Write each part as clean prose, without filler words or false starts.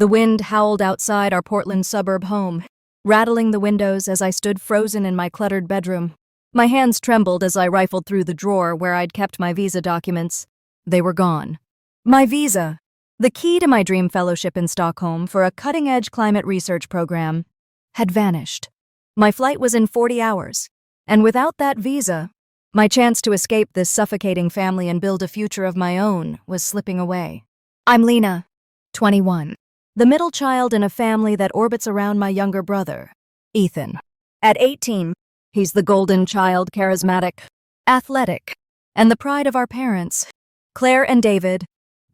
The wind howled outside our Portland suburb home, rattling the windows as I stood frozen in my cluttered bedroom. My hands trembled as I rifled through the drawer where I'd kept my visa documents. They were gone. My visa, the key to my dream fellowship in Stockholm for a cutting-edge climate research program, had vanished. My flight was in 40 hours, and without that visa, my chance to escape this suffocating family and build a future of my own was slipping away. I'm Lena, 21, the middle child in a family that orbits around my younger brother, Ethan. At 18, he's the golden child, charismatic, athletic, and the pride of our parents, Claire and David.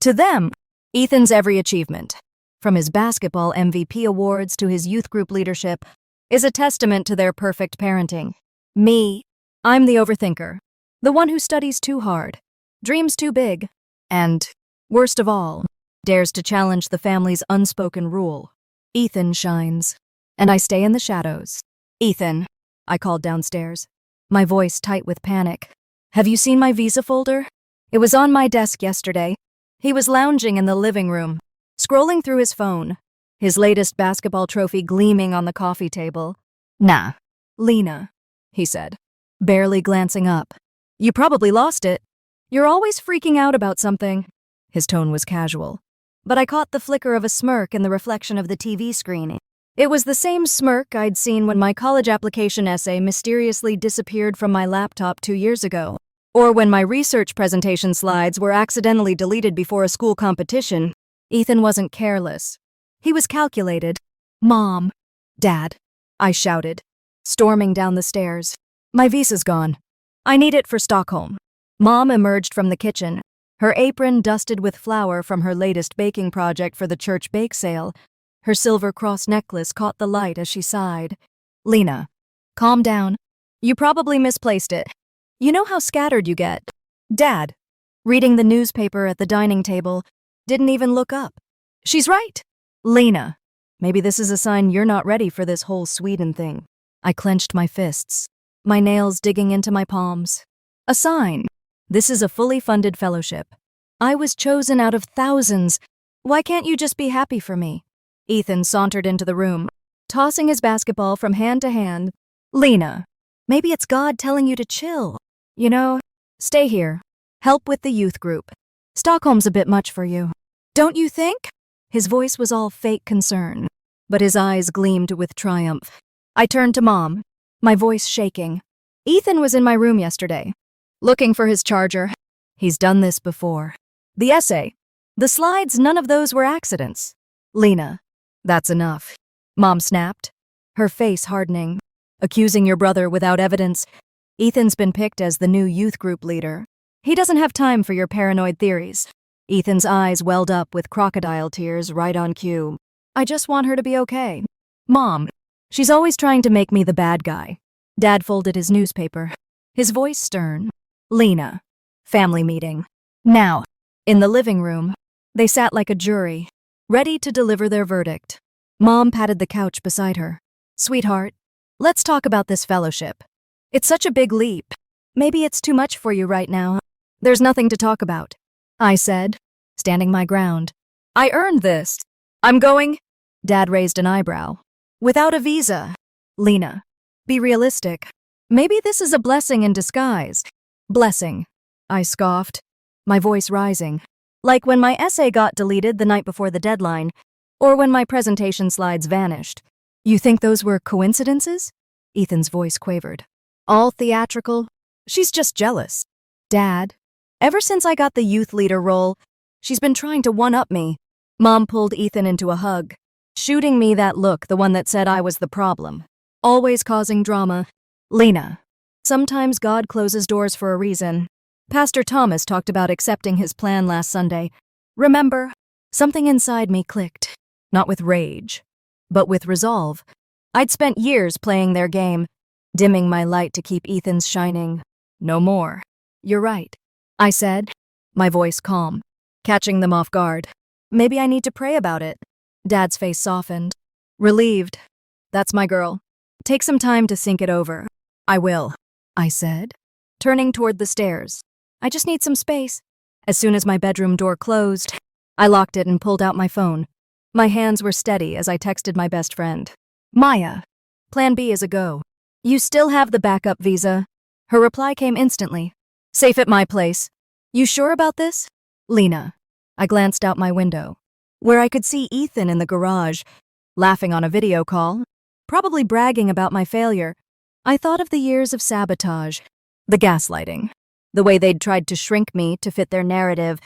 To them, Ethan's every achievement, from his basketball MVP awards to his youth group leadership, is a testament to their perfect parenting. Me, I'm the overthinker, the one who studies too hard, dreams too big, and, worst of all, dares to challenge the family's unspoken rule. Ethan shines, and I stay in the shadows. Ethan, I called downstairs, my voice tight with panic. Have you seen my visa folder? It was on my desk yesterday. He was lounging in the living room, scrolling through his phone, his latest basketball trophy gleaming on the coffee table. Nah, Lena, he said, barely glancing up. You probably lost it. You're always freaking out about something. His tone was casual, but I caught the flicker of a smirk in the reflection of the TV screen. It was the same smirk I'd seen when my college application essay mysteriously disappeared from my laptop 2 years ago, or when my research presentation slides were accidentally deleted before a school competition. Ethan wasn't careless. He was calculated. Mom, Dad, I shouted, storming down the stairs. My visa's gone. I need it for Stockholm. Mom emerged from the kitchen, her apron dusted with flour from her latest baking project for the church bake sale. Her silver cross necklace caught the light as she sighed. Lena, calm down. You probably misplaced it. You know how scattered you get. Dad, reading the newspaper at the dining table, didn't even look up. She's right. Lena, maybe this is a sign you're not ready for this whole Sweden thing. I clenched my fists, my nails digging into my palms. A sign. This is a fully funded fellowship. I was chosen out of thousands. Why can't you just be happy for me? Ethan sauntered into the room, tossing his basketball from hand to hand. Lena, maybe it's God telling you to chill. You know, stay here. Help with the youth group. Stockholm's a bit much for you. Don't you think? His voice was all fake concern, but his eyes gleamed with triumph. I turned to Mom, my voice shaking. Ethan was in my room yesterday, looking for his charger. He's done this before. The essay, the slides, none of those were accidents. Lena, that's enough. Mom snapped, her face hardening. Accusing your brother without evidence. Ethan's been picked as the new youth group leader. He doesn't have time for your paranoid theories. Ethan's eyes welled up with crocodile tears right on cue. I just want her to be okay. Mom, she's always trying to make me the bad guy. Dad folded his newspaper, his voice stern. Lena, family meeting. Now, in the living room, they sat like a jury, ready to deliver their verdict. Mom patted the couch beside her. Sweetheart, let's talk about this fellowship. It's such a big leap. Maybe it's too much for you right now. There's nothing to talk about, I said, standing my ground. I earned this. I'm going. Dad raised an eyebrow. Without a visa. Lena, be realistic. Maybe this is a blessing in disguise. Blessing, I scoffed, my voice rising. Like when my essay got deleted the night before the deadline, or when my presentation slides vanished. You think those were coincidences? Ethan's voice quavered. All theatrical? She's just jealous. Dad, ever since I got the youth leader role, she's been trying to one-up me. Mom pulled Ethan into a hug, shooting me that look, the one that said I was the problem. Always causing drama. Lena, sometimes God closes doors for a reason. Pastor Thomas talked about accepting his plan last Sunday. Remember? Something inside me clicked. Not with rage, but with resolve. I'd spent years playing their game, dimming my light to keep Ethan's shining. No more. You're right, I said, my voice calm, catching them off guard. Maybe I need to pray about it. Dad's face softened. Relieved. That's my girl. Take some time to think it over. I will, I said, turning toward the stairs. I just need some space. As soon as my bedroom door closed, I locked it and pulled out my phone. My hands were steady as I texted my best friend. Maya. Plan B is a go. You still have the backup visa? Her reply came instantly. Safe at my place. You sure about this? Lena. I glanced out my window, where I could see Ethan in the garage, laughing on a video call, probably bragging about my failure. I thought of the years of sabotage, the gaslighting, the way they'd tried to shrink me to fit their narrative.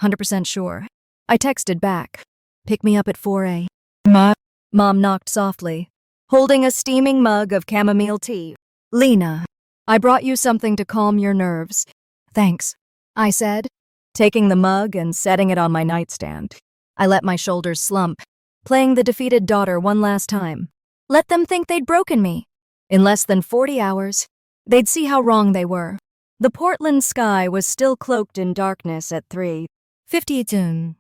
100% sure. I texted back. Pick me up at 4 a.m. Mom knocked softly, holding a steaming mug of chamomile tea. Lena, I brought you something to calm your nerves. Thanks, I said, taking the mug and setting it on my nightstand. I let my shoulders slump, playing the defeated daughter one last time. Let them think they'd broken me. In less than 40 hours, they'd see how wrong they were. The Portland sky was still cloaked in darkness at 3:52.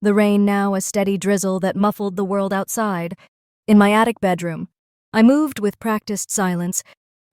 The rain now a steady drizzle that muffled the world outside. In my attic bedroom, I moved with practiced silence,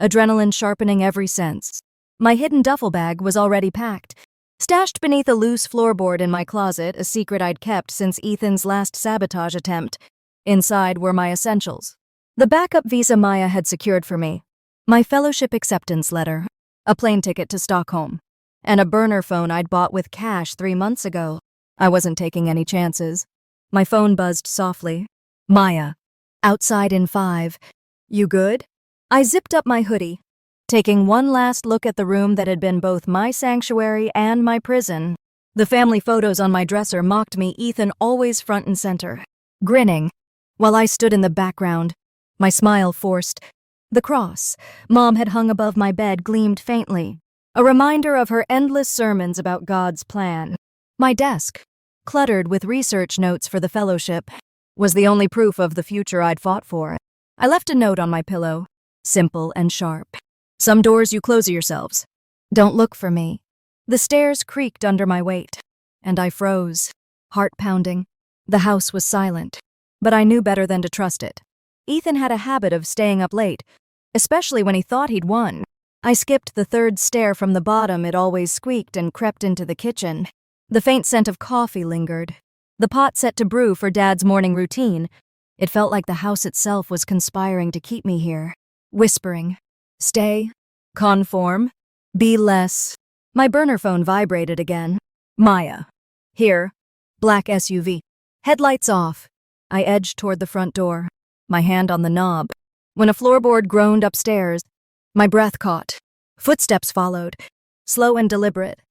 adrenaline sharpening every sense. My hidden duffel bag was already packed, stashed beneath a loose floorboard in my closet, a secret I'd kept since Ethan's last sabotage attempt. Inside were my essentials. The backup visa Maya had secured for me, my fellowship acceptance letter, a plane ticket to Stockholm, and a burner phone I'd bought with cash 3 months ago. I wasn't taking any chances. My phone buzzed softly. Maya. Outside in 5. You good? I zipped up my hoodie, taking one last look at the room that had been both my sanctuary and my prison. The family photos on my dresser mocked me, Ethan always front and center, grinning, while I stood in the background, my smile forced. The cross Mom had hung above my bed gleamed faintly, a reminder of her endless sermons about God's plan. My desk, cluttered with research notes for the fellowship, was the only proof of the future I'd fought for. I left a note on my pillow, simple and sharp. Some doors you close yourselves. Don't look for me. The stairs creaked under my weight, and I froze, heart pounding. The house was silent, but I knew better than to trust it. Ethan had a habit of staying up late, especially when he thought he'd won. I skipped the 3rd stair from the bottom it always squeaked and crept into the kitchen. The faint scent of coffee lingered. The pot set to brew for Dad's morning routine. It felt like the house itself was conspiring to keep me here, whispering, stay, conform, be less. My burner phone vibrated again. Maya. Here. Black SUV. Headlights off. I edged toward the front door, my hand on the knob, when a floorboard groaned upstairs. My breath caught. Footsteps followed, slow and deliberate.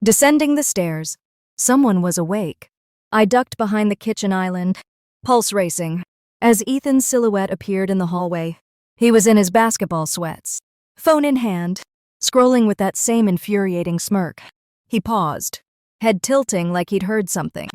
Descending the stairs, someone was awake. I ducked behind the kitchen island, pulse racing, as Ethan's silhouette appeared in the hallway. He was in his basketball sweats, phone in hand, scrolling with that same infuriating smirk. He paused, head tilting like he'd heard something,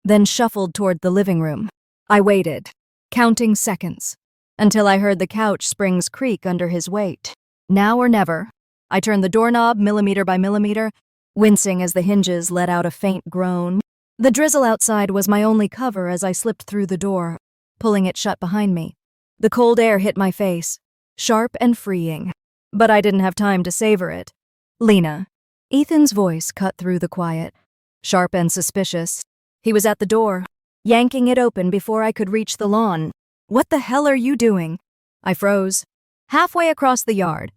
then shuffled toward the living room. I waited, counting seconds, until I heard the couch springs creak under his weight. Now or never. I turned the doorknob millimeter by millimeter, wincing as the hinges let out a faint groan. The drizzle outside was my only cover as I slipped through the door, pulling it shut behind me. The cold air hit my face, sharp and freeing, but I didn't have time to savor it. Lena. Ethan's voice cut through the quiet, sharp and suspicious. He was at the door, yanking it open before I could reach the lawn. What the hell are you doing? I froze, halfway across the yard,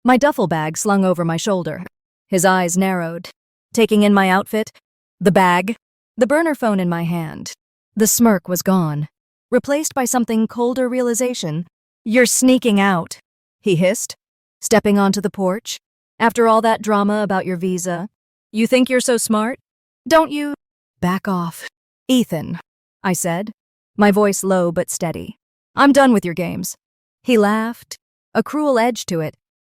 my duffel bag slung over my shoulder. His eyes narrowed, taking in my outfit, the bag, the burner phone in my hand. The smirk was gone, replaced by something colder realization. You're sneaking out, he hissed, stepping onto the porch. After all that drama about your visa, you think you're so smart? Don't you? Back off. Ethan, I said, my voice low but steady. I'm done with your games. He laughed, a cruel edge to it,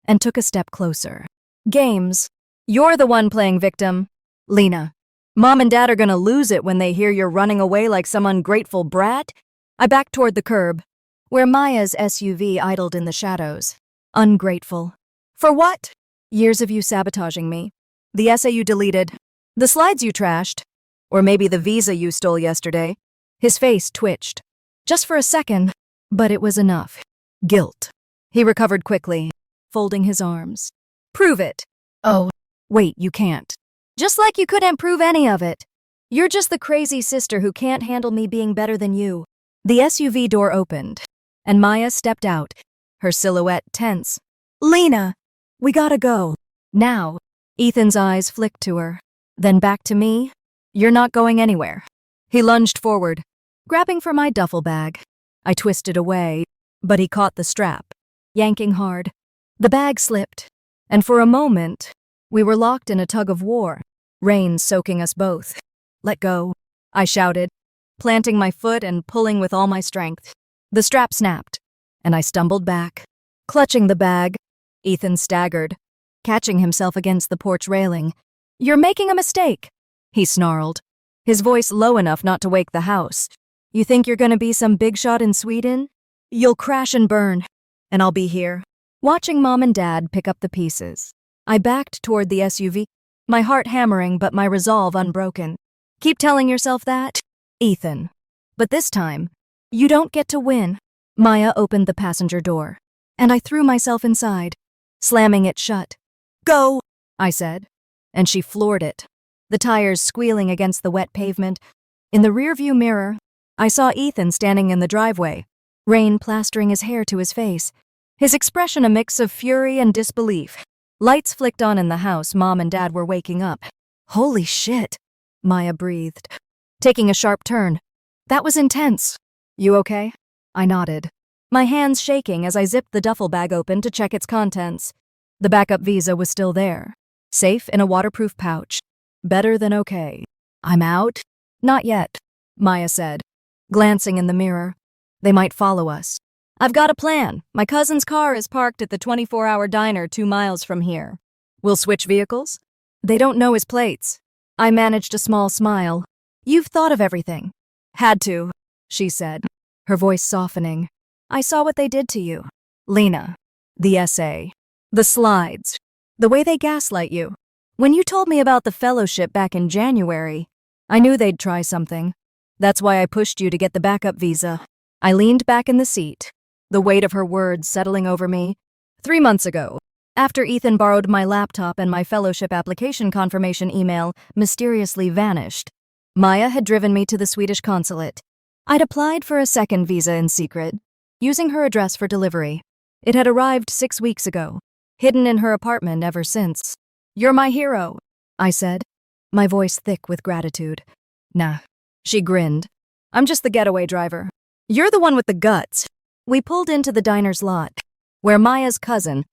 and took a step closer. Games? You're the one playing victim. Lena. Mom and Dad are gonna lose it when they hear you're running away like some ungrateful brat. I backed toward the curb, where Maya's SUV idled in the shadows. Ungrateful. For what? Years of you sabotaging me. The essay you deleted. The slides you trashed. Or maybe the visa you stole yesterday. His face twitched. Just for a second, but it was enough. Guilt. He recovered quickly, folding his arms. Prove it. Oh. Wait, you can't. Just like you couldn't prove any of it. You're just the crazy sister who can't handle me being better than you. The SUV door opened, and Maya stepped out, her silhouette tense. Lena, we gotta go. Now. Ethan's eyes flicked to her, then back to me. You're not going anywhere. He lunged forward, grabbing for my duffel bag. I twisted away, but he caught the strap, yanking hard. The bag slipped, and for a moment, we were locked in a tug of war, rain soaking us both. Let go, I shouted, planting my foot and pulling with all my strength. The strap snapped, and I stumbled back. Clutching the bag, Ethan staggered, catching himself against the porch railing. You're making a mistake, he snarled, his voice low enough not to wake the house. You think you're gonna be some big shot in Sweden? You'll crash and burn, and I'll be here, watching Mom and Dad pick up the pieces. I backed toward the SUV, my heart hammering but my resolve unbroken. Keep telling yourself that, Ethan. But this time, you don't get to win. Maya opened the passenger door, and I threw myself inside, slamming it shut. Go, I said, and she floored it, the tires squealing against the wet pavement. In the rearview mirror, I saw Ethan standing in the driveway, rain plastering his hair to his face, his expression a mix of fury and disbelief. Lights flicked on in the house. Mom and Dad were waking up. Holy shit, Maya breathed, taking a sharp turn. That was intense. You okay? I nodded, my hands shaking as I zipped the duffel bag open to check its contents. The backup visa was still there, safe in a waterproof pouch. Better than okay. I'm out? Not yet, Maya said, glancing in the mirror. They might follow us. I've got a plan. My cousin's car is parked at the 24-hour diner 2 miles from here. We'll switch vehicles? They don't know his plates. I managed a small smile. You've thought of everything. Had to, she said, her voice softening. I saw what they did to you. Lena. The essay. The slides. The way they gaslight you. When you told me about the fellowship back in January, I knew they'd try something. That's why I pushed you to get the backup visa. I leaned back in the seat, the weight of her words settling over me. 3 months ago, after Ethan borrowed my laptop and my fellowship application confirmation email mysteriously vanished, Maya had driven me to the Swedish consulate. I'd applied for a second visa in secret, using her address for delivery. It had arrived 6 weeks ago, hidden in her apartment ever since. You're my hero, I said, my voice thick with gratitude. Nah, she grinned. I'm just the getaway driver. You're the one with the guts. We pulled into the diner's lot, where Maya's cousin,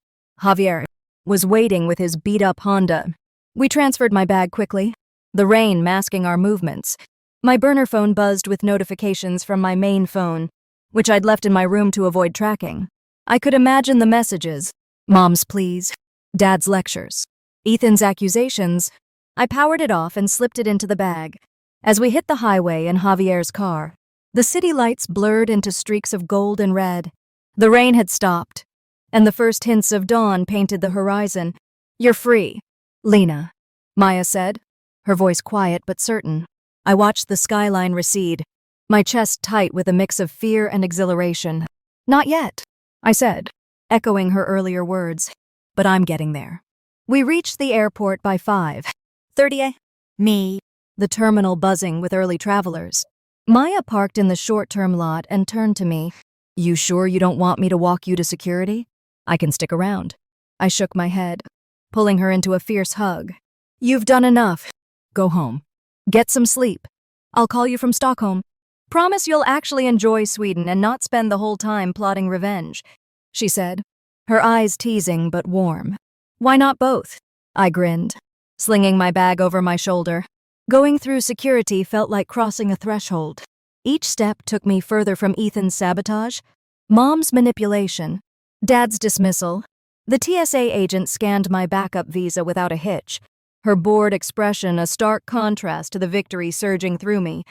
Javier, was waiting with his beat-up Honda. We transferred my bag quickly, the rain masking our movements. My burner phone buzzed with notifications from my main phone, which I'd left in my room to avoid tracking. I could imagine the messages. Mom's pleas, Dad's lectures, Ethan's accusations. I powered it off and slipped it into the bag. As we hit the highway in Javier's car, the city lights blurred into streaks of gold and red. The rain had stopped, and the first hints of dawn painted the horizon. You're free, Lena, Maya said, her voice quiet but certain. I watched the skyline recede, my chest tight with a mix of fear and exhilaration. Not yet, I said, echoing her earlier words, but I'm getting there. We reached the airport by 5:30 me, the terminal buzzing with early travelers. Maya parked in the short-term lot and turned to me. You sure you don't want me to walk you to security? I can stick around. I shook my head, pulling her into a fierce hug. You've done enough. Go home. Get some sleep. I'll call you from Stockholm. Promise you'll actually enjoy Sweden and not spend the whole time plotting revenge, she said, her eyes teasing but warm. Why not both? I grinned, slinging my bag over my shoulder. Going through security felt like crossing a threshold. Each step took me further from Ethan's sabotage, Mom's manipulation, Dad's dismissal. The TSA agent scanned my backup visa without a hitch, her bored expression a stark contrast to the victory surging through me.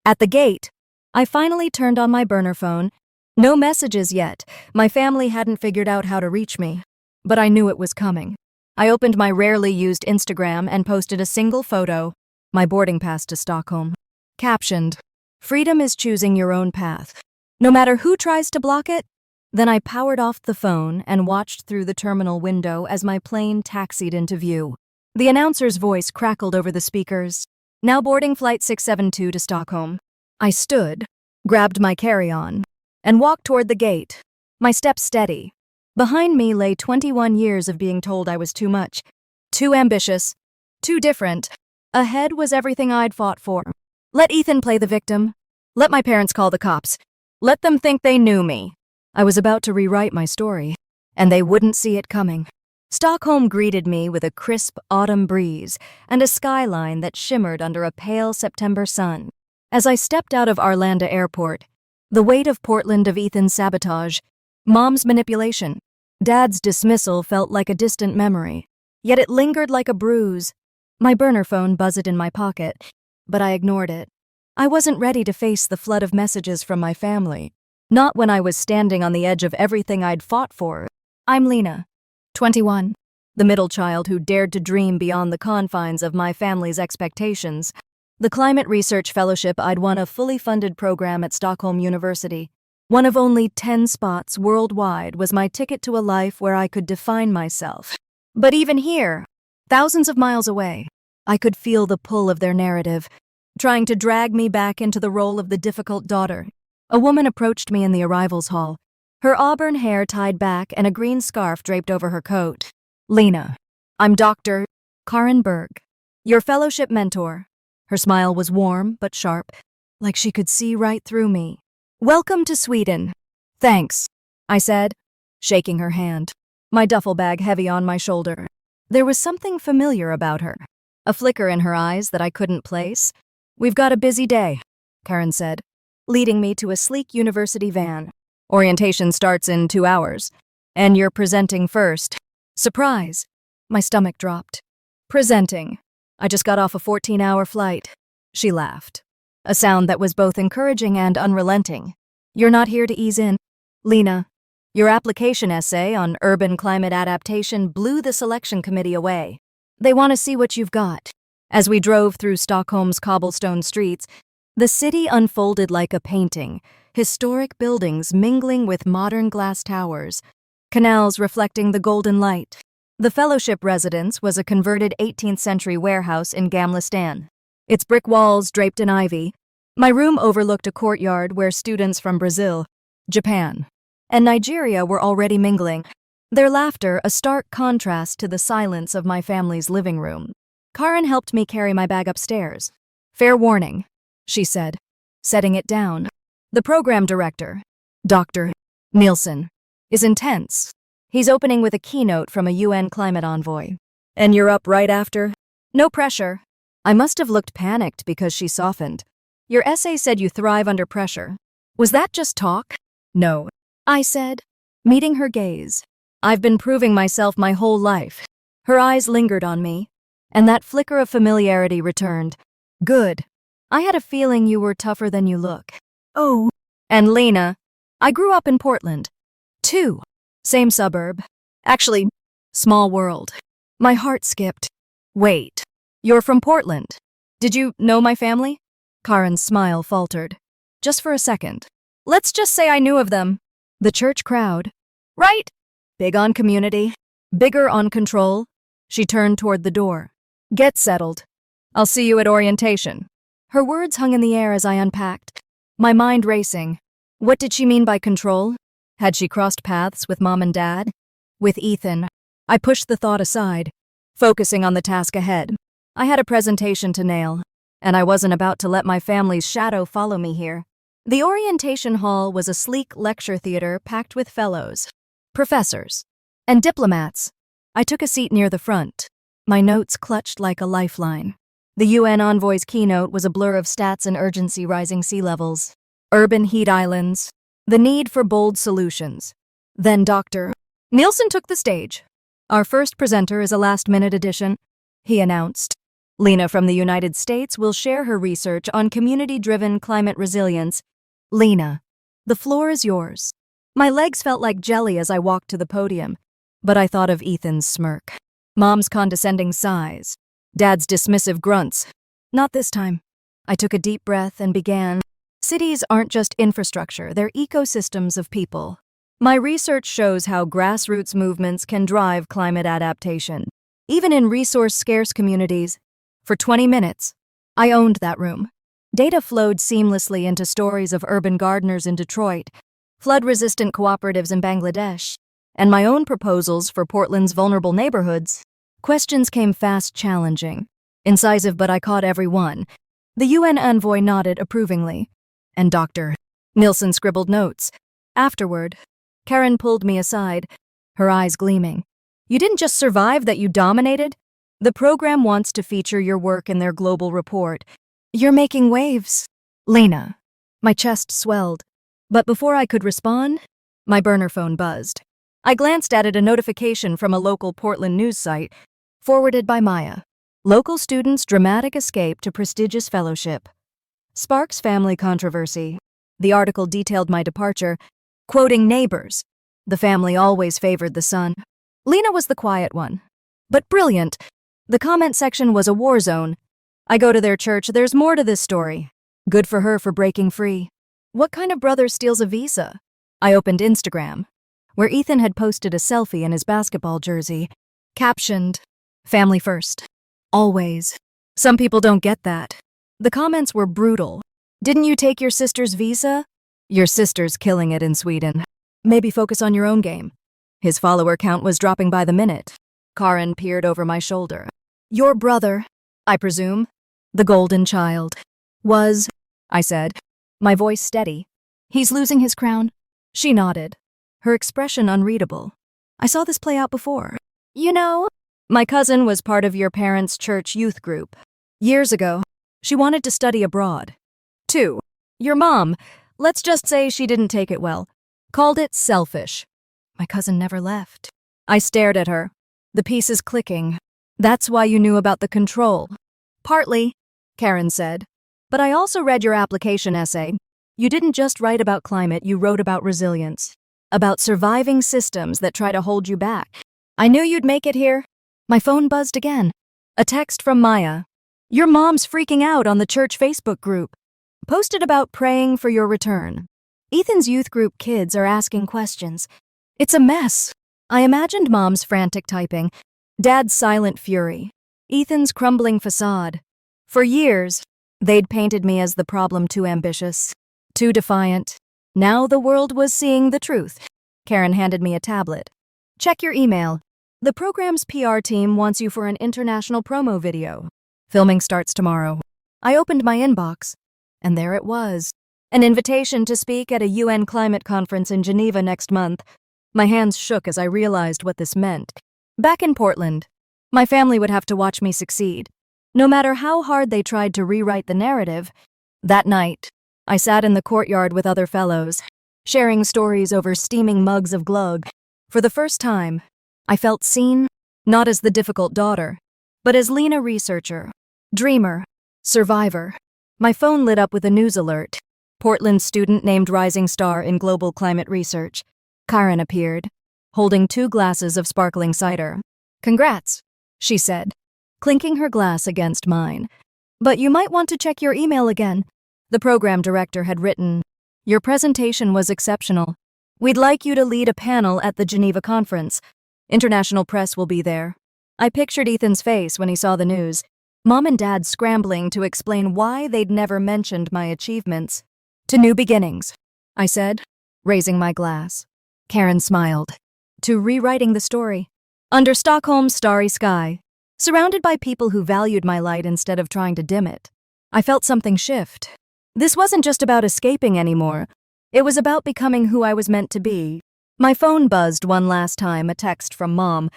At the gate, I finally turned on my burner phone. No messages yet. My family hadn't figured out how to reach me, but I knew it was coming. I opened my rarely used Instagram and posted a single photo, my boarding pass to Stockholm. Captioned, "Freedom is choosing your own path, no matter who tries to block it." Then I powered off the phone and watched through the terminal window as my plane taxied into view. The announcer's voice crackled over the speakers. Now boarding flight 672 to Stockholm. I stood, grabbed my carry-on, and walked toward the gate, my steps steady. Behind me lay 21 years of being told I was too much, too ambitious, too different. Ahead was everything I'd fought for. Let Ethan play the victim. Let my parents call the cops. Let them think they knew me. I was about to rewrite my story, and they wouldn't see it coming. Stockholm greeted me with a crisp autumn breeze and a skyline that shimmered under a pale September sun. As I stepped out of Arlanda Airport, the weight of Portland, of Ethan's sabotage, Mom's manipulation, Dad's dismissal felt like a distant memory, yet it lingered like a bruise. My burner phone buzzed in my pocket, but I ignored it. I wasn't ready to face the flood of messages from my family, not when I was standing on the edge of everything I'd fought for. I'm Lena, 21, the middle child who dared to dream beyond the confines of my family's expectations. The climate research fellowship I'd won, a fully funded program at Stockholm University. One of only 10 spots worldwide, was my ticket to a life where I could define myself. But even here, thousands of miles away, I could feel the pull of their narrative, trying to drag me back into the role of the difficult daughter. A woman approached me in the arrivals hall, her auburn hair tied back and a green scarf draped over her coat. Lena, I'm Dr. Karin Berg, your fellowship mentor. Her smile was warm but sharp, like she could see right through me. Welcome to Sweden. Thanks, I said, shaking her hand, my duffel bag heavy on my shoulder. There was something familiar about her, a flicker in her eyes that I couldn't place. We've got a busy day, Karin said, leading me to a sleek university van. Orientation starts in 2 hours, and you're presenting first. Surprise! My stomach dropped. Presenting. I just got off a 14-hour flight. She laughed, a sound that was both encouraging and unrelenting. You're not here to ease in. Lena, your application essay on urban climate adaptation blew the selection committee away. They want to see what you've got. As we drove through Stockholm's cobblestone streets, the city unfolded like a painting, historic buildings mingling with modern glass towers, canals reflecting the golden light. The fellowship residence was a converted 18th century warehouse in Gamla stan, its brick walls draped in ivy. My room overlooked a courtyard where students from Brazil, Japan, and Nigeria were already mingling, their laughter a stark contrast to the silence of my family's living room. Karin helped me carry my bag upstairs. Fair warning, she said, setting it down. The program director, Dr. Nielsen, is intense. He's opening with a keynote from a UN climate envoy. And you're up right after? No pressure. I must have looked panicked because she softened. Your essay said you thrive under pressure. Was that just talk? No, I said, meeting her gaze. I've been proving myself my whole life. Her eyes lingered on me, and that flicker of familiarity returned. Good. I had a feeling you were tougher than you look. Oh. And Lena, I grew up in Portland, too. Same suburb. Actually, small world. My heart skipped. Wait, you're from Portland. Did you know my family? Karin's smile faltered. Just for a second. Let's just say I knew of them. The church crowd. Right? Big on community. Bigger on control. She turned toward the door. Get settled. I'll see you at orientation. Her words hung in the air as I unpacked, my mind racing. What did she mean by control? Had she crossed paths with Mom and Dad? With Ethan? I pushed the thought aside, focusing on the task ahead. I had a presentation to nail, and I wasn't about to let my family's shadow follow me here. The orientation hall was a sleek lecture theater packed with fellows, professors, and diplomats. I took a seat near the front, my notes clutched like a lifeline. The UN envoy's keynote was a blur of stats and urgency: rising sea levels, urban heat islands, the need for bold solutions. Then Dr. Nielsen took the stage. Our first presenter is a last-minute addition, he announced. Lena from the United States will share her research on community-driven climate resilience. Lena, the floor is yours. My legs felt like jelly as I walked to the podium, but I thought of Ethan's smirk, Mom's condescending sighs, Dad's dismissive grunts. Not this time. I took a deep breath and began. Cities aren't just infrastructure, they're ecosystems of people. My research shows how grassroots movements can drive climate adaptation, even in resource-scarce communities. For 20 minutes, I owned that room. Data flowed seamlessly into stories of urban gardeners in Detroit, flood-resistant cooperatives in Bangladesh, and my own proposals for Portland's vulnerable neighborhoods. Questions came fast, challenging, incisive, but I caught every one. The UN envoy nodded approvingly, and Dr. Nilsson scribbled notes. Afterward, Karen pulled me aside, her eyes gleaming. You didn't just survive, that you dominated? The program wants to feature your work in their global report. You're making waves. Lena. My chest swelled. But before I could respond, my burner phone buzzed. I glanced at it, a notification from a local Portland news site, forwarded by Maya. Local students' dramatic escape to prestigious fellowship. Sparks family controversy. The article detailed my departure, quoting neighbors. The family always favored the son. Lena was the quiet one. But brilliant. The comment section was a war zone. I go to their church, there's more to this story. Good for her for breaking free. What kind of brother steals a visa? I opened Instagram, where Ethan had posted a selfie in his basketball jersey, captioned, "Family first. Always." Some people don't get that. The comments were brutal. Didn't you take your sister's visa? Your sister's killing it in Sweden. Maybe focus on your own game. His follower count was dropping by the minute. Karen peered over my shoulder. Your brother, I presume, the golden child, was, I said, my voice steady. He's losing his crown. She nodded, her expression unreadable. I saw this play out before. You know, my cousin was part of your parents' church youth group. Years ago, she wanted to study abroad. 2. Your mom, let's just say she didn't take it well, called it selfish. My cousin never left. I stared at her, the pieces clicking. That's why you knew about the control. Partly, Karen said. But I also read your application essay. You didn't just write about climate, you wrote about resilience. About surviving systems that try to hold you back. I knew you'd make it here. My phone buzzed again. A text from Maya. Your mom's freaking out on the church Facebook group. Posted about praying for your return. Ethan's youth group kids are asking questions. It's a mess. I imagined mom's frantic typing, dad's silent fury, Ethan's crumbling facade. For years, they'd painted me as the problem, too ambitious, too defiant. Now the world was seeing the truth. Karen handed me a tablet. Check your email. The program's PR team wants you for an international promo video. Filming starts tomorrow. I opened my inbox, and there it was. An invitation to speak at a UN climate conference in Geneva next month. My hands shook as I realized what this meant. Back in Portland, my family would have to watch me succeed. No matter how hard they tried to rewrite the narrative. That night, I sat in the courtyard with other fellows, sharing stories over steaming mugs of glug. For the first time, I felt seen, not as the difficult daughter, but as Lena, researcher, dreamer, survivor. My phone lit up with a news alert. Portland student named rising star in global climate research. Karen appeared, holding 2 glasses of sparkling cider. Congrats, she said, clinking her glass against mine. But you might want to check your email again. The program director had written, your presentation was exceptional. We'd like you to lead a panel at the Geneva conference. International press will be there. I pictured Ethan's face when he saw the news. Mom and Dad scrambling to explain why they'd never mentioned my achievements. To new beginnings, I said, raising my glass. Karen smiled. To rewriting the story. Under Stockholm's starry sky, surrounded by people who valued my light instead of trying to dim it. I felt something shift. This wasn't just about escaping anymore. It was about becoming who I was meant to be. My phone buzzed one last time, a text from Mom.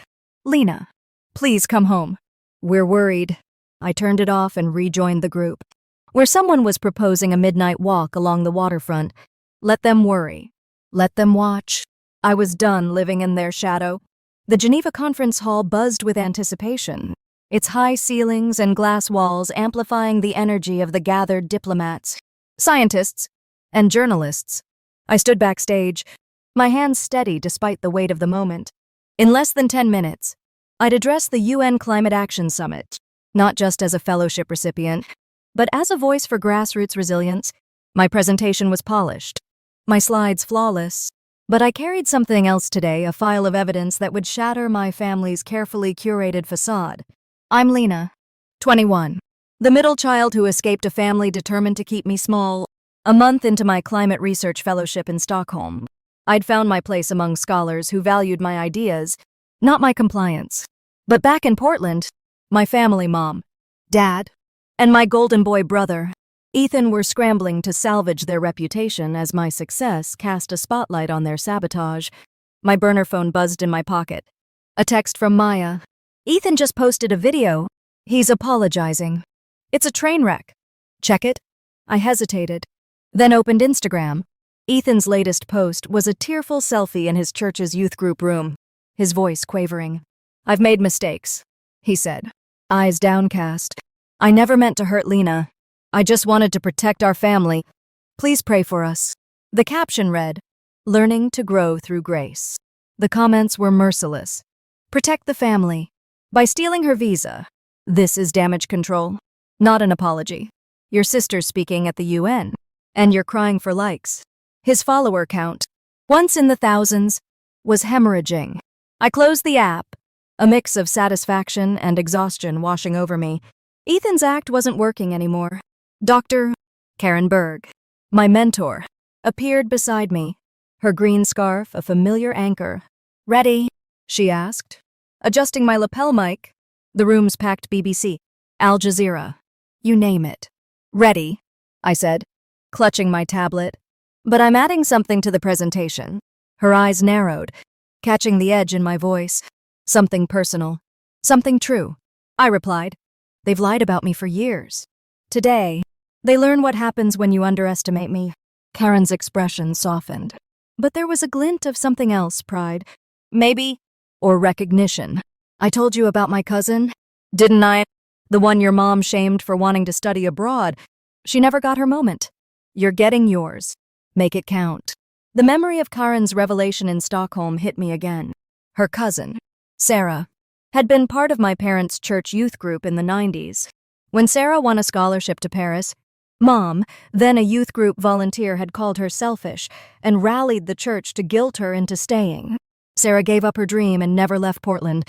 Lena, please come home. We're worried. I turned it off and rejoined the group, where someone was proposing a midnight walk along the waterfront. Let them worry. Let them watch. I was done living in their shadow. The Geneva conference hall buzzed with anticipation, its high ceilings and glass walls amplifying the energy of the gathered diplomats, scientists, and journalists. I stood backstage, my hands steady despite the weight of the moment. In less than 10 minutes, I'd address the UN Climate Action Summit, not just as a fellowship recipient, but as a voice for grassroots resilience. My presentation was polished, my slides flawless, but I carried something else today, a file of evidence that would shatter my family's carefully curated facade. I'm Lena, 21, The middle child who escaped a family determined to keep me small. A month into my climate research fellowship in Stockholm, I'd found my place among scholars who valued my ideas, not my compliance. But back in Portland, my family, mom, dad, and my golden boy brother, Ethan, were scrambling to salvage their reputation as my success cast a spotlight on their sabotage. My burner phone buzzed in my pocket. A text from Maya. Ethan just posted a video. He's apologizing. It's a train wreck. Check it? I hesitated, then opened Instagram. Ethan's latest post was a tearful selfie in his church's youth group room, his voice quavering. I've made mistakes, he said, eyes downcast. I never meant to hurt Lena. I just wanted to protect our family. Please pray for us. The caption read, Learning to grow through grace. The comments were merciless. Protect the family. By stealing her visa. This is damage control, not an apology. Your sister's speaking at the UN, and you're crying for likes. His follower count, once in the thousands, was hemorrhaging. I closed the app, a mix of satisfaction and exhaustion washing over me. Ethan's act wasn't working anymore. Dr. Karen Berg, my mentor, appeared beside me, her green scarf a familiar anchor. Ready? She asked, adjusting my lapel mic. The room's packed BBC, Al Jazeera, you name it. Ready, I said, clutching my tablet. But I'm adding something to the presentation. Her eyes narrowed, catching the edge in my voice. Something personal. Something true. I replied. They've lied about me for years. Today, they learn what happens when you underestimate me. Karen's expression softened. But there was a glint of something else, pride. Maybe. Or recognition. I told you about my cousin, didn't I? The one your mom shamed for wanting to study abroad. She never got her moment. You're getting yours. Make it count. The memory of Karen's revelation in Stockholm hit me again. Her cousin, Sarah, had been part of my parents' church youth group in the 90s. When Sarah won a scholarship to Paris, Mom, then a youth group volunteer, had called her selfish and rallied the church to guilt her into staying. Sarah gave up her dream and never left Portland.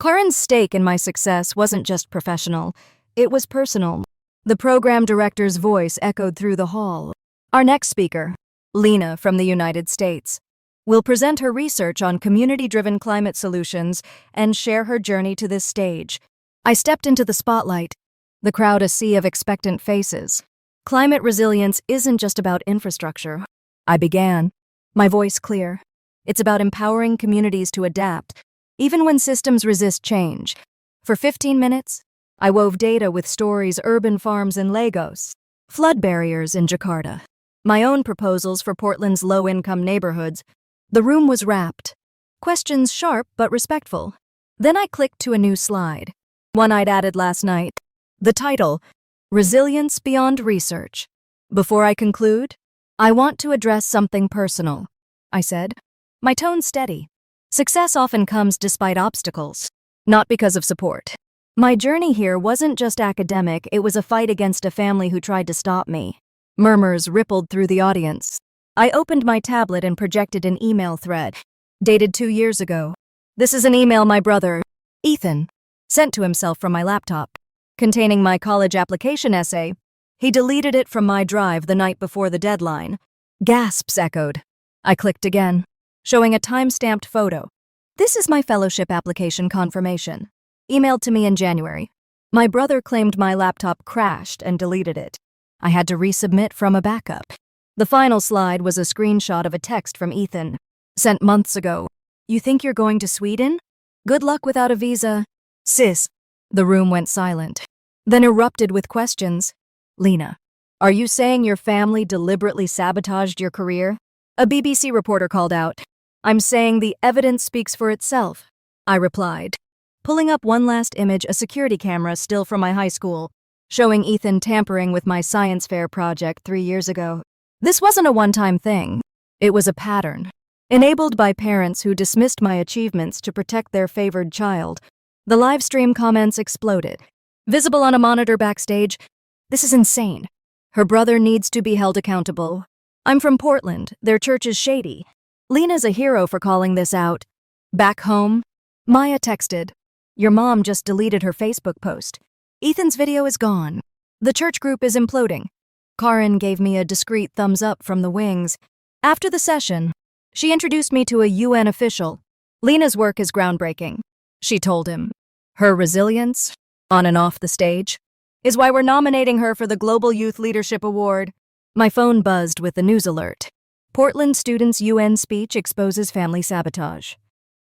Karen's stake in my success wasn't just professional, it was personal. The program director's voice echoed through the hall. Our next speaker, Lena from the United States, will present her research on community-driven climate solutions and share her journey to this stage. I stepped into the spotlight, the crowd a sea of expectant faces. Climate resilience isn't just about infrastructure. I began, my voice clear. It's about empowering communities to adapt, even when systems resist change. For 15 minutes, I wove data with stories, urban farms in Lagos, flood barriers in Jakarta, my own proposals for Portland's low-income neighborhoods. The room was rapt, questions sharp but respectful. Then I clicked to a new slide, one I'd added last night. The title, Resilience Beyond Research. Before I conclude, I want to address something personal, I said, my tone steady. Success often comes despite obstacles, not because of support. My journey here wasn't just academic, it was a fight against a family who tried to stop me. Murmurs rippled through the audience. I opened my tablet and projected an email thread, dated 2 years ago. This is an email my brother, Ethan, sent to himself from my laptop, containing my college application essay. He deleted it from my drive the night before the deadline. Gasps echoed. I clicked again, showing a time-stamped photo. This is my fellowship application confirmation, emailed to me in January. My brother claimed my laptop crashed and deleted it. I had to resubmit from a backup. The final slide was a screenshot of a text from Ethan, sent months ago. You think you're going to Sweden? Good luck without a visa. Sis. The room went silent, then erupted with questions. Lena, are you saying your family deliberately sabotaged your career? A BBC reporter called out. I'm saying the evidence speaks for itself, I replied, pulling up one last image, a security camera still from my high school, showing Ethan tampering with my science fair project 3 years ago. This wasn't a one-time thing. It was a pattern, enabled by parents who dismissed my achievements to protect their favored child. The live stream comments exploded. Visible on a monitor backstage, this is insane. Her brother needs to be held accountable. I'm from Portland, their church is shady. Lena's a hero for calling this out. Back home, Maya texted, your mom just deleted her Facebook post. Ethan's video is gone. The church group is imploding. Karen gave me a discreet thumbs up from the wings. After the session, she introduced me to a UN official. Lena's work is groundbreaking, she told him. Her resilience, on and off the stage, is why we're nominating her for the Global Youth Leadership Award. My phone buzzed with the news alert. Portland students' UN speech exposes family sabotage.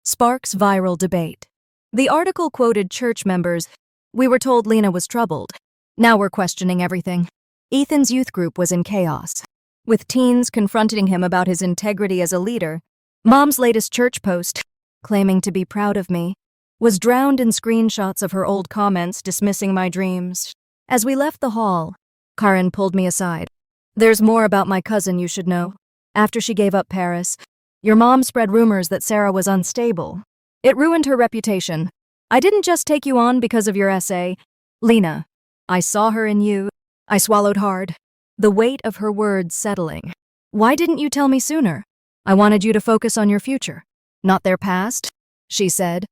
Sparks viral debate. The article quoted church members. We were told Lena was troubled. Now we're questioning everything. Ethan's youth group was in chaos, with teens confronting him about his integrity as a leader. Mom's latest church post, claiming to be proud of me, was drowned in screenshots of her old comments dismissing my dreams. As we left the hall, Karen pulled me aside. There's more about my cousin you should know. After she gave up Paris, your mom spread rumors that Sarah was unstable. It ruined her reputation. I didn't just take you on because of your essay. Lena, I saw her in you. I swallowed hard, the weight of her words settling. Why didn't you tell me sooner? I wanted you to focus on your future, not their past, she said.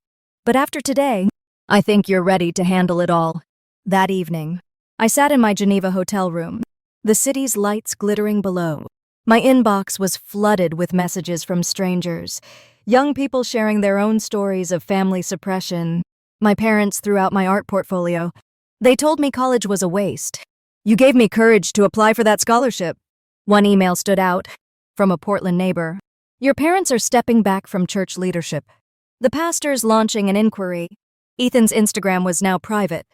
But after today, I think you're ready to handle it all. That evening, I sat in my Geneva hotel room, the city's lights glittering below. My inbox was flooded with messages from strangers, young people sharing their own stories of family suppression. My parents threw out my art portfolio. They told me college was a waste. You gave me courage to apply for that scholarship. One email stood out, from a Portland neighbor. Your parents are stepping back from church leadership. The pastor's launching an inquiry. Ethan's Instagram was now private,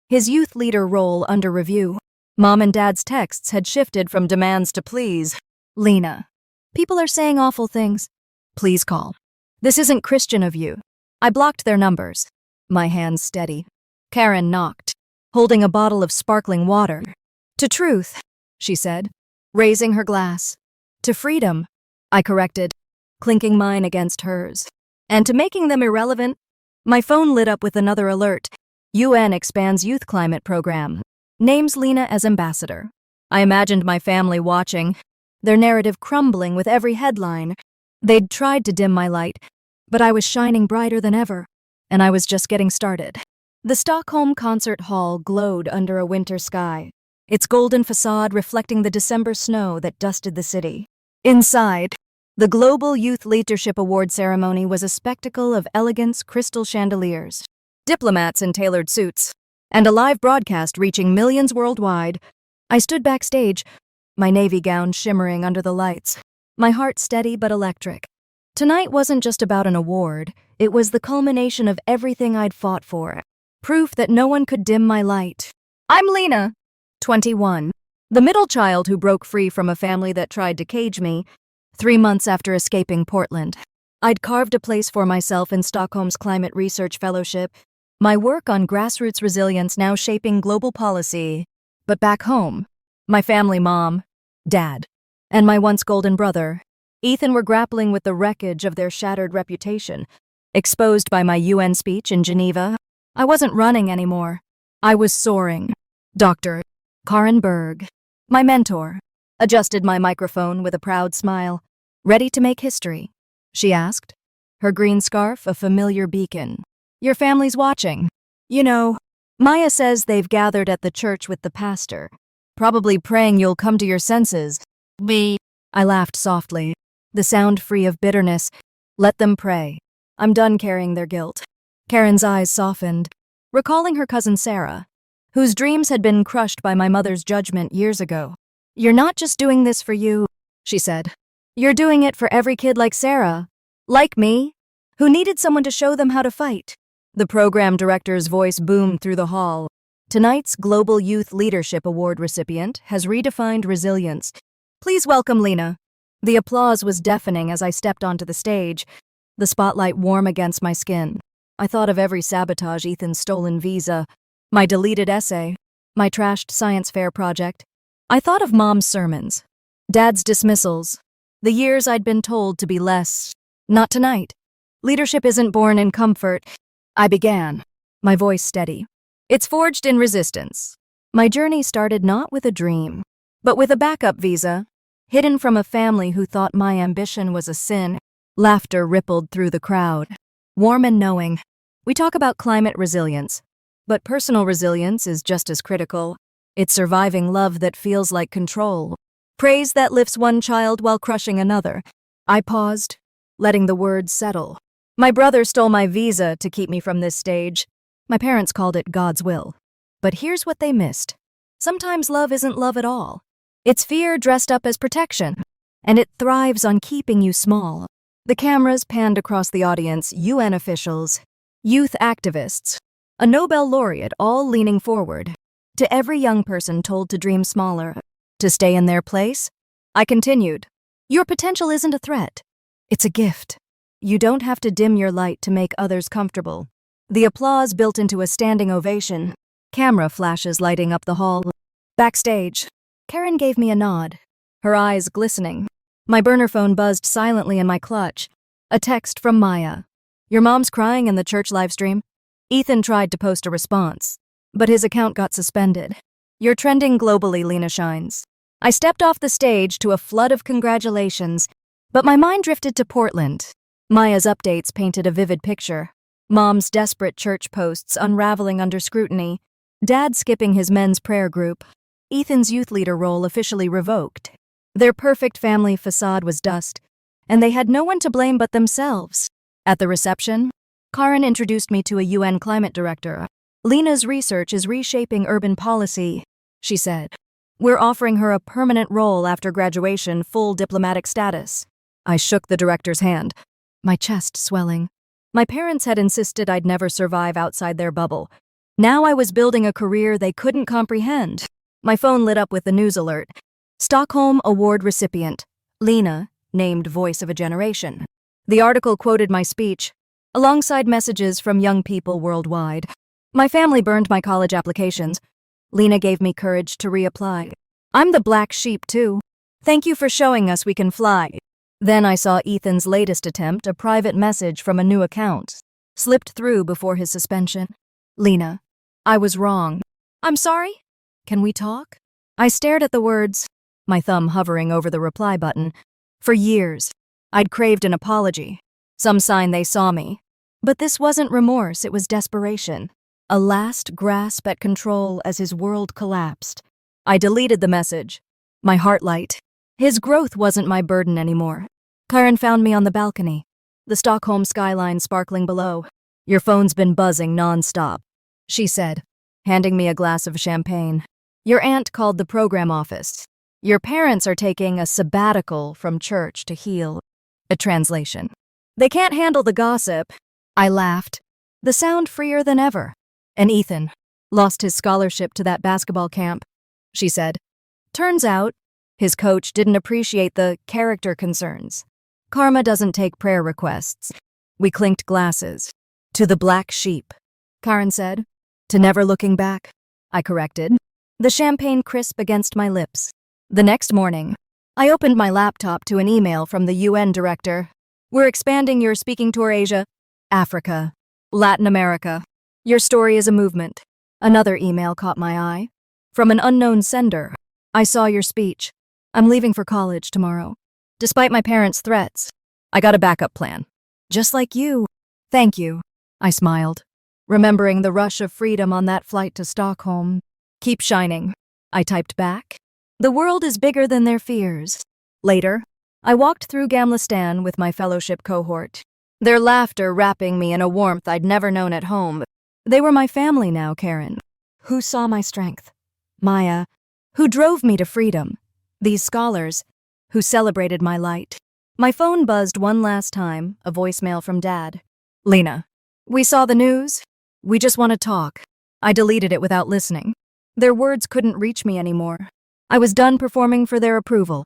his youth leader role under review. Mom and Dad's texts had shifted from demands to pleas. Lena, people are saying awful things. Please call. This isn't Christian of you. I blocked their numbers. My hands steady. Karen knocked, holding a bottle of sparkling water. To truth, she said, raising her glass. To freedom, I corrected, clinking mine against hers. And to making them irrelevant, my phone lit up with another alert. UN expands youth climate program. Names Lena as ambassador. I imagined my family watching, their narrative crumbling with every headline. They'd tried to dim my light, but I was shining brighter than ever, and I was just getting started. The Stockholm Concert Hall glowed under a winter sky, its golden facade reflecting the December snow that dusted the city. Inside, the Global Youth Leadership Award ceremony was a spectacle of elegance, crystal chandeliers, diplomats in tailored suits, and a live broadcast reaching millions worldwide. I stood backstage, my navy gown shimmering under the lights, my heart steady but electric. Tonight wasn't just about an award, it was the culmination of everything I'd fought for. Proof that no one could dim my light. I'm Lena, 21, the middle child who broke free from a family that tried to cage me. 3 months after escaping Portland, I'd carved a place for myself in Stockholm's Climate Research Fellowship, my work on grassroots resilience now shaping global policy. But back home, my family, mom, dad, and my once golden brother, Ethan, were grappling with the wreckage of their shattered reputation. Exposed by my UN speech in Geneva, I wasn't running anymore. I was soaring. Dr. Karen Berg, my mentor, adjusted my microphone with a proud smile. Ready to make history? She asked, her green scarf a familiar beacon. Your family's watching. You know, Maya says they've gathered at the church with the pastor, probably praying you'll come to your senses. I laughed softly, the sound free of bitterness. Let them pray. I'm done carrying their guilt. Karen's eyes softened, recalling her cousin Sarah, whose dreams had been crushed by my mother's judgment years ago. You're not just doing this for you, she said. You're doing it for every kid like Sarah, like me, who needed someone to show them how to fight. The program director's voice boomed through the hall. Tonight's Global Youth Leadership Award recipient has redefined resilience. Please welcome Lena. The applause was deafening as I stepped onto the stage, the spotlight warm against my skin. I thought of every sabotage, Ethan's stolen visa, my deleted essay, my trashed science fair project. I thought of Mom's sermons, Dad's dismissals, the years I'd been told to be less. Not tonight. Leadership isn't born in comfort. I began, my voice steady. It's forged in resistance. My journey started not with a dream, but with a backup visa, hidden from a family who thought my ambition was a sin. Laughter rippled through the crowd, warm and knowing. We talk about climate resilience, but personal resilience is just as critical. It's surviving love that feels like control. Praise that lifts one child while crushing another. I paused, letting the words settle. My brother stole my visa to keep me from this stage. My parents called it God's will. But here's what they missed. Sometimes love isn't love at all. It's fear dressed up as protection, and it thrives on keeping you small. The cameras panned across the audience, UN officials, youth activists, a Nobel laureate, all leaning forward. To every young person told to dream smaller, to stay in their place, I continued. Your potential isn't a threat. It's a gift. You don't have to dim your light to make others comfortable. The applause built into a standing ovation, camera flashes lighting up the hall. Backstage, Karen gave me a nod, her eyes glistening. My burner phone buzzed silently in my clutch. A text from Maya. Your mom's crying in the church livestream? Ethan tried to post a response, but his account got suspended. You're trending globally, Lena Shines. I stepped off the stage to a flood of congratulations, but my mind drifted to Portland. Maya's updates painted a vivid picture. Mom's desperate church posts unraveling under scrutiny. Dad skipping his men's prayer group. Ethan's youth leader role officially revoked. Their perfect family facade was dust, and they had no one to blame but themselves. At the reception, Karen introduced me to a UN climate director. Lena's research is reshaping urban policy, she said. We're offering her a permanent role after graduation, full diplomatic status. I shook the director's hand, my chest swelling. My parents had insisted I'd never survive outside their bubble. Now I was building a career they couldn't comprehend. My phone lit up with the news alert. Stockholm Award recipient, Lena, named Voice of a Generation. The article quoted my speech, alongside messages from young people worldwide. My family burned my college applications. Lena gave me courage to reapply. I'm the black sheep, too. Thank you for showing us we can fly. Then I saw Ethan's latest attempt, a private message from a new account. Slipped through before his suspension. Lena, I was wrong. I'm sorry? Can we talk? I stared at the words, my thumb hovering over the reply button. For years, I'd craved an apology, some sign they saw me. But this wasn't remorse, it was desperation. A last grasp at control as his world collapsed. I deleted the message, my heart light. His growth wasn't my burden anymore. Karen found me on the balcony, the Stockholm skyline sparkling below. Your phone's been buzzing nonstop, she said, handing me a glass of champagne. Your aunt called the program office. Your parents are taking a sabbatical from church to heal. A translation. They can't handle the gossip. I laughed, the sound freer than ever. And Ethan lost his scholarship to that basketball camp, she said. Turns out, his coach didn't appreciate the character concerns. Karma doesn't take prayer requests. We clinked glasses. To the black sheep, Karen said. To never looking back, I corrected, the champagne crisp against my lips. The next morning, I opened my laptop to an email from the UN director. We're expanding your speaking tour Asia, Africa, Latin America. Your story is a movement. Another email caught my eye. From an unknown sender. I saw your speech. I'm leaving for college tomorrow. Despite my parents' threats, I got a backup plan. Just like you. Thank you, I smiled, remembering the rush of freedom on that flight to Stockholm. Keep shining, I typed back. The world is bigger than their fears. Later, I walked through Gamla Stan with my fellowship cohort, their laughter wrapping me in a warmth I'd never known at home. They were my family now, Karen, who saw my strength. Maya, who drove me to freedom. These scholars, who celebrated my light. My phone buzzed one last time, a voicemail from Dad. Lena, we saw the news. We just want to talk. I deleted it without listening. Their words couldn't reach me anymore. I was done performing for their approval,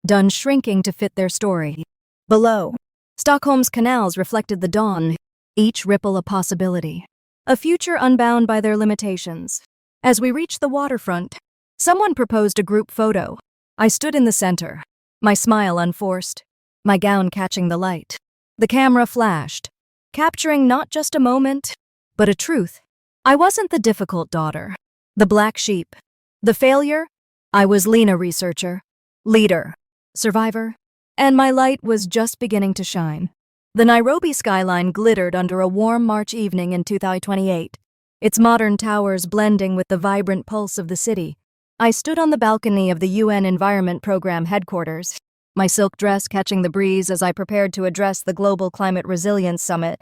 done shrinking to fit their story. Below, Stockholm's canals reflected the dawn, each ripple a possibility, a future unbound by their limitations. As we reached the waterfront, someone proposed a group photo. I stood in the center, my smile unforced, my gown catching the light. The camera flashed, capturing not just a moment, but a truth. I wasn't the difficult daughter, the black sheep, the failure. I was Lena, researcher, leader, survivor, and my light was just beginning to shine. The Nairobi skyline glittered under a warm March evening in 2028, its modern towers blending with the vibrant pulse of the city. I stood on the balcony of the UN Environment Program headquarters, my silk dress catching the breeze as I prepared to address the Global Climate Resilience Summit.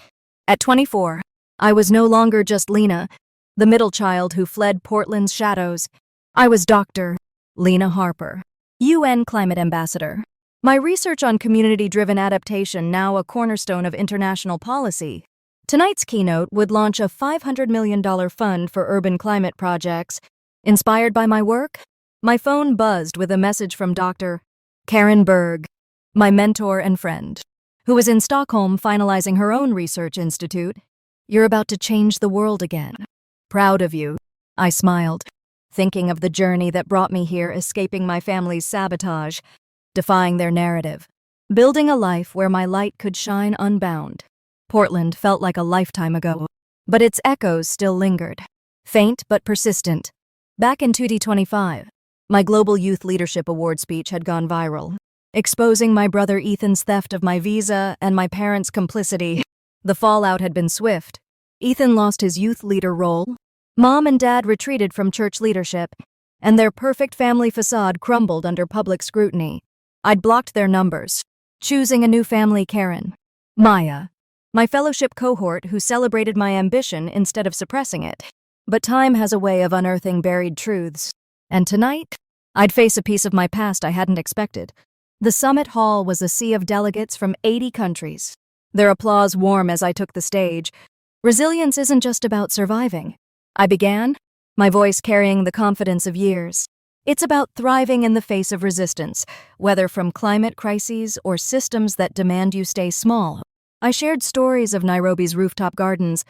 At 24, I was no longer just Lena, the middle child who fled Portland's shadows. I was Dr. Lena Harper, UN Climate Ambassador. My research on community-driven adaptation now a cornerstone of international policy. Tonight's keynote would launch a $500 million fund for urban climate projects. Inspired by my work, my phone buzzed with a message from Dr. Karen Berg, my mentor and friend, who was in Stockholm finalizing her own research institute. You're about to change the world again. Proud of you, I smiled, thinking of the journey that brought me here, escaping my family's sabotage, defying their narrative, building a life where my light could shine unbound. Portland felt like a lifetime ago, but its echoes still lingered, faint but persistent. Back in 2025, my Global Youth Leadership Award speech had gone viral, exposing my brother Ethan's theft of my visa and my parents' complicity. The fallout had been swift. Ethan lost his youth leader role. Mom and Dad retreated from church leadership, and their perfect family facade crumbled under public scrutiny. I'd blocked their numbers, choosing a new family, Karen. Maya, my fellowship cohort who celebrated my ambition instead of suppressing it. But time has a way of unearthing buried truths. And tonight, I'd face a piece of my past I hadn't expected. The summit hall was a sea of delegates from 80 countries, their applause warm as I took the stage. Resilience isn't just about surviving. I began, my voice carrying the confidence of years. It's about thriving in the face of resistance, whether from climate crises or systems that demand you stay small. I shared stories of Nairobi's rooftop gardens,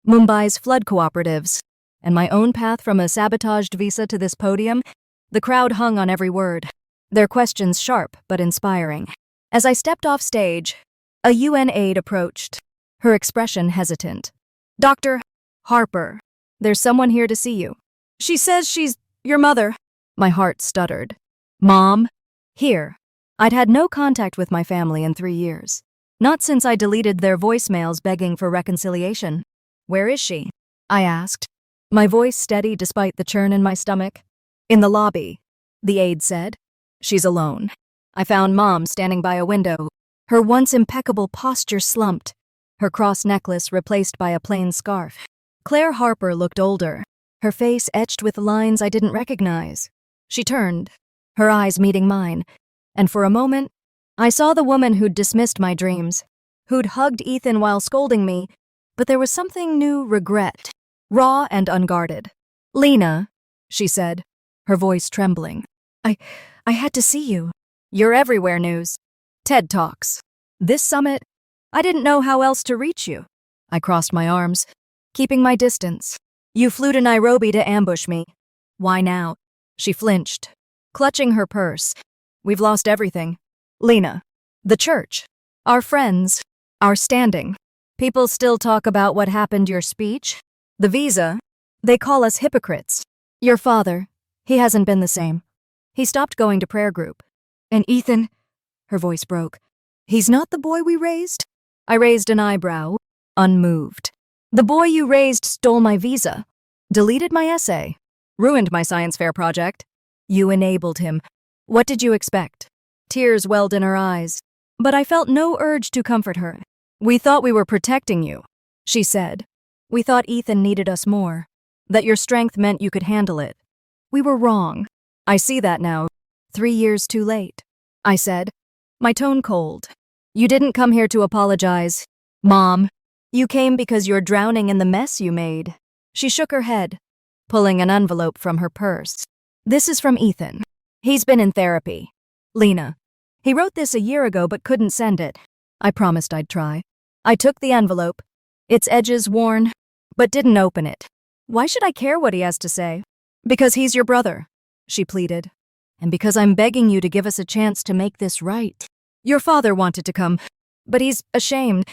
Mumbai's flood cooperatives, and my own path from a sabotaged visa to this podium. The crowd hung on every word, their questions sharp but inspiring. As I stepped off stage, a UN aide approached, her expression hesitant. Dr. Harper, there's someone here to see you. She says she's your mother. My heart stuttered. Mom? Here. I'd had no contact with my family in 3 years. Not since I deleted their voicemails begging for reconciliation. Where is she? I asked, my voice steady despite the churn in my stomach. In the lobby, the aide said. She's alone. I found Mom standing by a window, her once impeccable posture slumped, her cross necklace replaced by a plain scarf. Claire Harper looked older, her face etched with lines I didn't recognize. She turned, her eyes meeting mine, and for a moment, I saw the woman who'd dismissed my dreams, who'd hugged Ethan while scolding me, but there was something new, regret, raw and unguarded. Lena, she said, her voice trembling. I had to see you. You're everywhere news. TED Talks. This summit, I didn't know how else to reach you. I crossed my arms, keeping my distance. You flew to Nairobi to ambush me. Why now? She flinched, clutching her purse. We've lost everything. Lena, the church, our friends, our standing. People still talk about what happened your speech. The visa, they call us hypocrites. Your father, he hasn't been the same. He stopped going to prayer group. And Ethan, her voice broke. He's not the boy we raised? I raised an eyebrow, unmoved. The boy you raised stole my visa, deleted my essay, ruined my science fair project. You enabled him. What did you expect? Tears welled in her eyes, but I felt no urge to comfort her. We thought we were protecting you, she said. We thought Ethan needed us more, that your strength meant you could handle it. We were wrong. I see that now. 3 years too late, I said, my tone cold. You didn't come here to apologize, Mom. You came because you're drowning in the mess you made. She shook her head, pulling an envelope from her purse. This is from Ethan. He's been in therapy. Lena. He wrote this a year ago but couldn't send it. I promised I'd try. I took the envelope, its edges worn, but didn't open it. Why should I care what he has to say? Because he's your brother, she pleaded. And because I'm begging you to give us a chance to make this right. Your father wanted to come, but he's ashamed.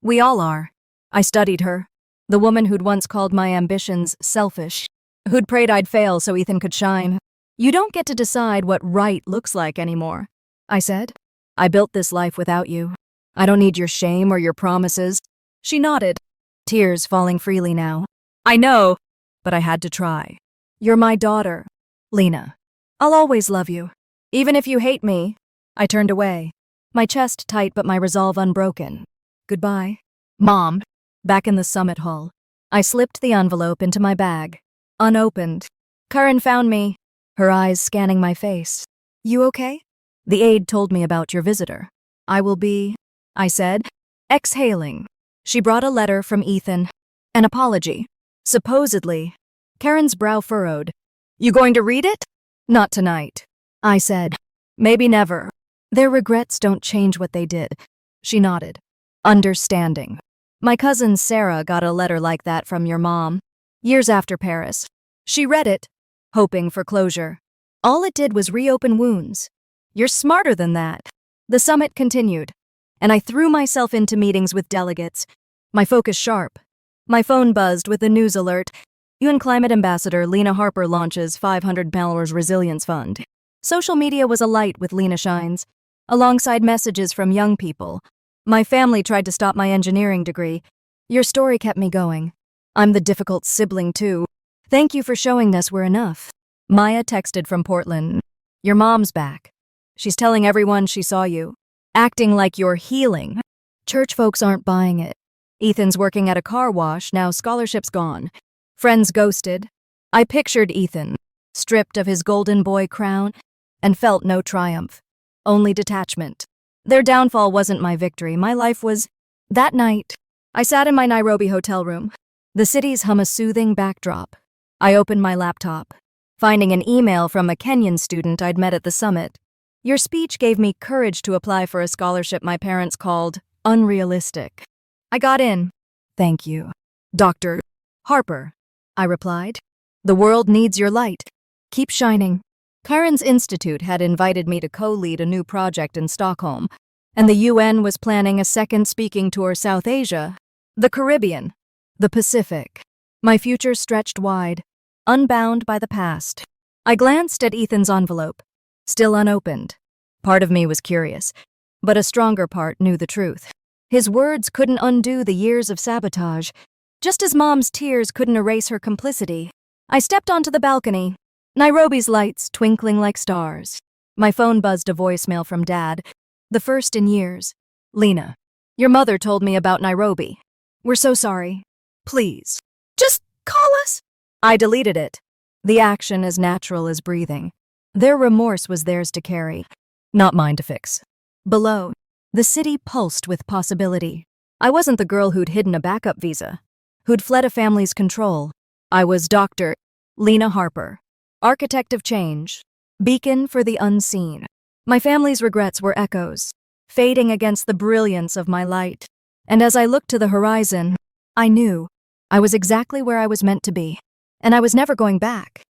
We all are. I studied her, the woman who'd once called my ambitions selfish, who'd prayed I'd fail so Ethan could shine. You don't get to decide what right looks like anymore, I said. I built this life without you. I don't need your shame or your promises. She nodded, tears falling freely now. I know, but I had to try. You're my daughter, Lena. I'll always love you. Even if you hate me. I turned away, my chest tight but my resolve unbroken. Goodbye. Mom. Back in the summit hall, I slipped the envelope into my bag. Unopened. Karen found me, her eyes scanning my face. You okay? The aide told me about your visitor. I will be, I said, exhaling. She brought a letter from Ethan. An apology. Supposedly. Karen's brow furrowed. You going to read it? Not tonight. I said. Maybe never. Their regrets don't change what they did. She nodded. Understanding. My cousin Sarah got a letter like that from your mom, years after Paris. She read it, hoping for closure. All it did was reopen wounds. You're smarter than that. The summit continued, and I threw myself into meetings with delegates, my focus sharp. My phone buzzed with a news alert. UN Climate Ambassador Lena Harper launches $500 resilience fund. Social media was alight with Lena shines, alongside messages from young people. My family tried to stop my engineering degree. Your story kept me going. I'm the difficult sibling too. Thank you for showing us we're enough. Maya texted from Portland. Your mom's back. She's telling everyone she saw you, acting like you're healing. Church folks aren't buying it. Ethan's working at a car wash, now scholarship's gone. Friends ghosted. I pictured Ethan, stripped of his golden boy crown, and felt no triumph, only detachment. Their downfall wasn't my victory, my life was. That night, I sat in my Nairobi hotel room. The cities hum a soothing backdrop. I opened my laptop, finding an email from a Kenyan student I'd met at the summit. Your speech gave me courage to apply for a scholarship my parents called unrealistic. I got in. Thank you. Dr. Harper, I replied. The world needs your light. Keep shining. Karen's Institute had invited me to co-lead a new project in Stockholm, and the UN was planning a second speaking tour South Asia, the Caribbean, the Pacific. My future stretched wide, unbound by the past. I glanced at Ethan's envelope, still unopened. Part of me was curious, but a stronger part knew the truth. His words couldn't undo the years of sabotage, just as Mom's tears couldn't erase her complicity. I stepped onto the balcony, Nairobi's lights twinkling like stars. My phone buzzed a voicemail from Dad, the first in years. Lena, your mother told me about Nairobi. We're so sorry. Please, just call us. I deleted it. The action as natural as breathing. Their remorse was theirs to carry, not mine to fix. Below, the city pulsed with possibility. I wasn't the girl who'd hidden a backup visa, who'd fled a family's control. I was Dr. Lena Harper. Architect of change, beacon for the unseen. My family's regrets were echoes, fading against the brilliance of my light. And as I looked to the horizon, I knew I was exactly where I was meant to be, and I was never going back.